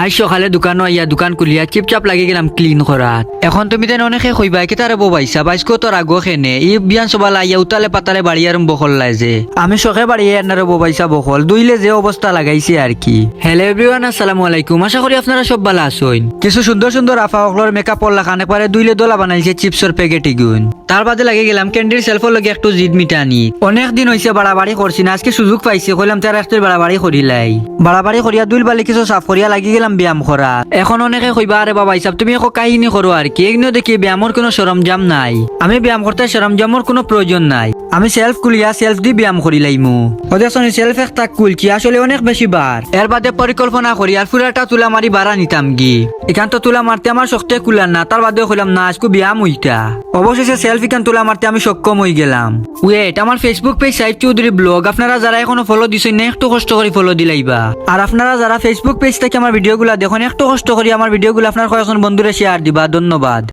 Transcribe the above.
আজ সকালে দোকান আইয়া দোকান খুলিয়া চিপচাপ লাগি গেলাম ক্লিন করাত। এখন তুমি তেন অনেকে কইবা কি তারে ববাইছা বাইসকো তোর আগো খেনে ই বিয়ান সবাল আইয়া উতালে পাতালে বাড়ি আরম বখল লাই যে আমি শখে বাড়িয়ে আপনারা ববাইছা বখল দুইলে যে অবস্থা লাগাইছে আর কি। হ্যালো এভরিওয়ান, আসসালামু আলাইকুম। আশা করি আপনারা সব ভালো আছেন। কিছু সুন্দর সুন্দর আফা অকলর মেকআপ পড়লা খানে পারে দুইলে দোলা বানাইছে চিপসর প্যাকেট ইগুন। তার বাদে লাগে গেলাম ক্যান্ডির সেলফর লগে একটু জিদ মিটানি। অনেক দিন হইছে বাড়াবাড়ি করছি না, আজকে সুযোগ পাইছে কইলাম তার একটু বাড়াবাড়ি করিলাই। বাড়াবাড়ি করিয়া দুই বালি কিছু সাফ করিয়া লাগি গেলাম ব্যায়াম করা। এখন অনেকে কইবা আরে বাবা হিসাব তুমি এখন কাহিনী করো আর কি, এগুলো দেখি ব্যায়ামের কোনো সরঞ্জাম নাই। আমি ব্যায়াম করতে সরঞ্জামের কোনো প্রয়োজন নাই, আমি সেলফ কুলিয়া সেলফ দি ব্যায়াম করি লাইমু। ওদের সেলফ একটা কুলছি আসলে অনেক বেশি বার। এর বাদে পরিকল্পনা করি আর পুরাটা তুলা মারি বাড়া নিতাম গি। এখান তো তুলা মারতে আমার শক্তি কুলার না, তার বাদেও কইলাম না আজকে ব্যায়াম হইতা। অবশেষে সেলফ এখান তুলা মারতে আমি সক্ষম হয়ে গেলাম। ওয়েট, আমার Facebook page side Chowdhury blog আপনারা যারা এখনো ফলো দিছেন না একটু কষ্ট করে ফলো দিলাইবা। আর আপনারা যারা ফেসবুক পেজ থেকে আমার ভিডিওগুলো দেখুন একটু কষ্ট করে আমার ভিডিওগুলো আপনার কয়েকজন বন্ধুরা শেয়ার দিবা। ধন্যবাদ।